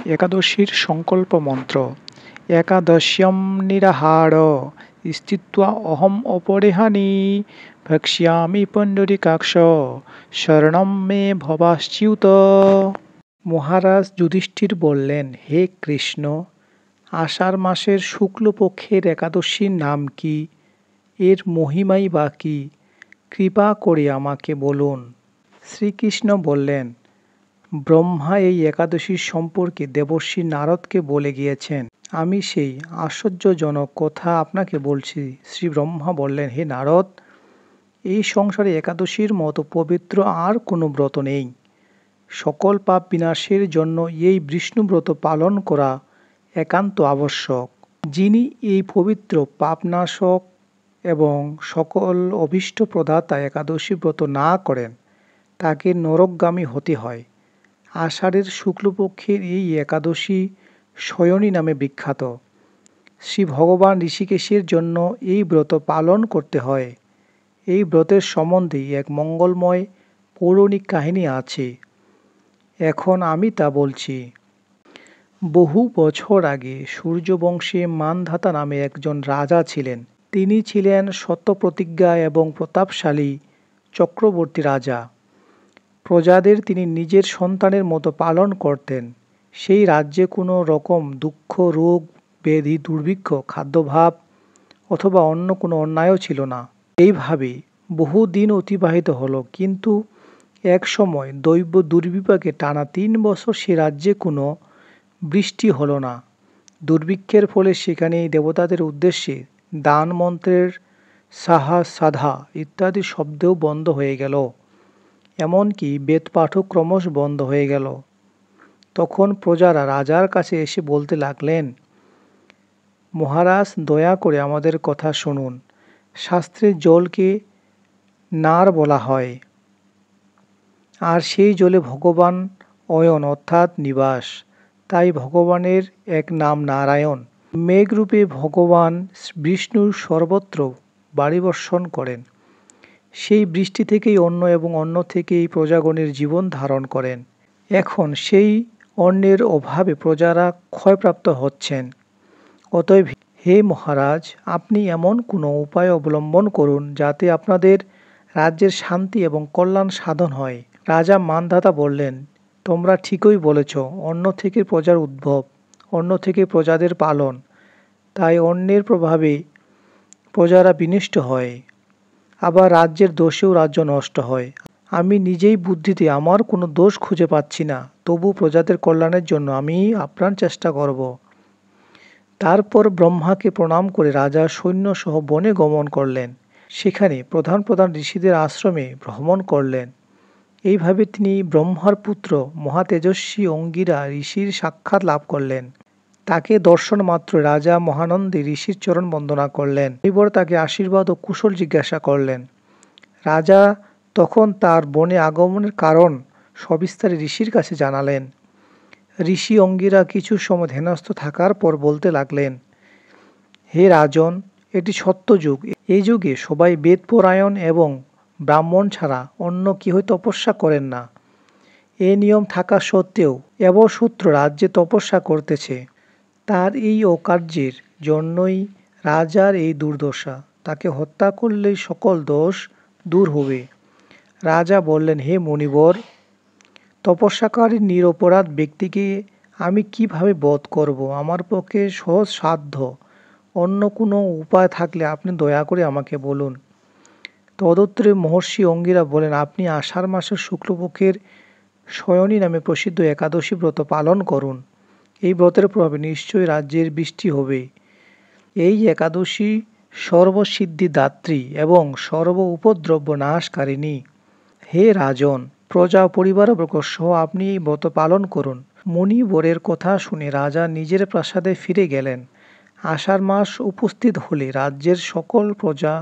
একাদশীর সংকল্প মন্ত্র। একাদশ্যাম নিরাহার স্থিত্বা অহম অপরিহানি ভক্ষ্যামি পুণ্ডরীকাক্ষ শরণম মে ভবাশ্চ্যুত। মহারাজ যুধিষ্ঠির বললেন, হে কৃষ্ণ, আষাঢ় মাসের শুক্লপক্ষের একাদশীর নাম কি? এর মহিমাই বা কি? কৃপা করে আমাকে বলুন। শ্রীকৃষ্ণ বললেন, ব্রহ্মা এই একাদশীর সম্পর্কে দেবর্ষি নারদকে বলে গিয়েছেন। আমি সেই আশ্চর্যজনক কথা আপনাকে বলছি। শ্রী ব্রহ্মা বললেন, হে নারদ, এই সংসারে একাদশীর মতো পবিত্র আর কোনো ব্রত নেই। সকল পাপ বিনাশের জন্য এই বিষ্ণুব্রত পালন করা একান্ত আবশ্যক। যিনি এই পবিত্র পাপনাশক এবং সকল অভীষ্ট প্রদাতা একাদশী ব্রত না করেন তাকে নরকগামী হতে হয়। আষাঢ়ের শুক্লপক্ষের এই একাদশী শয়নী নামে বিখ্যাত। শ্রী ভগবান ঋষিকেশের জন্য এই ব্রত পালন করতে হয়। এই ব্রতের সম্বন্ধে এক মঙ্গলময় পৌরাণিক কাহিনী আছে। এখন আমি তা বলছি। বহু বছর আগে সূর্যবংশে মানধাতা নামে একজন রাজা ছিলেন। তিনি ছিলেন সত্যপ্রতিজ্ঞা এবং প্রতাপশালী চক্রবর্তী রাজা। প্রজাদের তিনি নিজের সন্তানের মতো পালন করতেন। সেই রাজ্যে কোনো রকম দুঃখ, রোগ, ব্যাধি, দুর্ভিক্ষ, খাদ্যাভাব অথবা অন্য কোনো অন্যায়ও ছিল না। এইভাবে বহু দিন অতিবাহিত হলো, কিন্তু এক সময় দৈব দুর্বিপাকে টানা 3 বছর সে রাজ্যে কোনো বৃষ্টি হলো না। দুর্ভিক্ষের ফলে সেখানে দেবতাদের উদ্দেশ্যে দান মন্ত্রের সাহা সাধা ইত্যাদি শব্দও বন্ধ হয়ে গেল। এমনকি বেদপাঠও ক্রমশ বন্ধ হয়ে গেল। তখন প্রজারা রাজার কাছে এসে বলতে লাগলেন, মহারাজ, দয়া করে আমাদের কথা শুনুন। শাস্ত্রে জলকে নার বলা হয়, আর সেই জলে ভগবান অয়ন অর্থাৎ নিবাস। তাই ভগবানের এক নাম নারায়ণ। মেঘরূপে ভগবান বিষ্ণু সর্বত্র বাড়িবর্ষণ করেন। সেই বৃষ্টি থেকেই অন্ন এবং অন্ন থেকেই প্রজাগণের জীবন ধারণ করেন। এখন সেই অন্নের অভাবে প্রজারা ক্ষয়প্রাপ্ত হচ্ছেন। অতএব হে মহারাজ, আপনি এমন কোনো উপায় অবলম্বন করুন যাতে আপনাদের রাজ্যের শান্তি এবং কল্যাণ সাধন হয়। রাজা মানধাতা বললেন, তোমরা ঠিকই বলেছ, অন্ন থেকে প্রজার উদ্ভব, অন্ন থেকে প্রজাদের পালন। তাই অন্নের প্রভাবে প্রজারা বিনষ্ট হয়, আবার রাজ্যের দোষেও রাজ্য নষ্ট হয়। আমি নিজেই বুদ্ধিতে আমার কোনো দোষ খুঁজে পাচ্ছি না, তবু প্রজাদের কল্যাণের জন্য আমি আপ্রাণ চেষ্টা করব। তারপর ব্রহ্মাকে প্রণাম করে রাজা সৈন্যসহ বনে গমন করলেন। সেখানে প্রধান প্রধান ঋষিদের আশ্রমে ভ্রমণ করলেন। এইভাবে তিনি ব্রহ্মার পুত্র মহাতেজস্বী অঙ্গিরা ঋষির সাক্ষাৎ লাভ করলেন। তাকে দর্শন মাত্র রাজা মহানন্দে ঋষির চরণ বন্দনা করলেন। এরপর তাকে আশীর্বাদ ও কুশল জিজ্ঞাসা করলেন। রাজা তখন তার বনে আগমনের কারণ সবিস্তারে ঋষির কাছে জানালেন। ঋষি অঙ্গিরা কিছু সময় ধ্যানস্থ থাকার পর বলতে লাগলেন, হে রাজন, এটি সত্যযুগ। এই যুগে সবাই বেদপরায়ণ এবং ব্রাহ্মণ ছাড়া অন্য কেউই তপস্যা করেন না। এই নিয়ম থাকা সত্ত্বেও এবসূত্র রাজ্যে তপস্যা করতেছে। তার এই অকার্যের জন্যই রাজার এই দুর্দশা। তাকে হত্যা করলেই সকল দোষ দূর হবে। রাজা বললেন, হে মুনিবর, তপস্যাকারী নিরপরাধ ব্যক্তিকে আমি কিভাবে বধ করব? আমার পক্ষে সহজ সাধ্য অন্য কোনো উপায় থাকলে আপনি দয়া করে আমাকে বলুন। তদুত্তরে মহর্ষি অঙ্গিরা বলেন, আপনি আষাঢ় মাসের শুক্লপক্ষের শয়নী নামে প্রসিদ্ধ একাদশী ব্রত পালন করুন। এই ব্রতের প্রভাবে নিশ্চয়ই রাজ্যের বৃষ্টি হবে। এই একাদশী সর্বসিদ্ধিদাত্রী এবং সর্ব উপদ্রব্য নাশকারিণী। হে রাজন, প্রজা পরিবারবর্গ সহ আপনি এই ব্রত পালন করুন। মুনিবরের কথা শুনে রাজা নিজের প্রাসাদে ফিরে গেলেন। আষাঢ় মাস উপস্থিত হলে রাজ্যের সকল প্রজা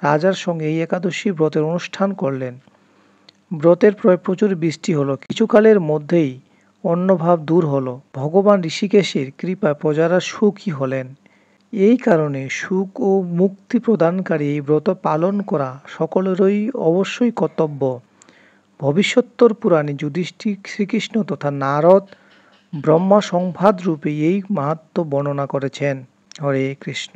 রাজার সঙ্গে এই একাদশী ব্রতের অনুষ্ঠান করলেন। ব্রতের প্রচুর বৃষ্টি হলো। কিছুকালের মধ্যেই অন্নভাব দূর হলো। ভগবান ঋষিকেশের কৃপায় প্রজারা সুখী হলেন। এই কারণে সুখ ও মুক্তি প্রদানকারী এই ব্রত পালন করা সকলেরই অবশ্যই কর্তব্য। ভবিষ্যোত্তর পুরাণে যুধিষ্ঠির শ্রীকৃষ্ণ তথা নারদ ব্রহ্মা সংবাদ রূপে এই মাহাত্ম্য বর্ণনা করেছেন। হরে কৃষ্ণ।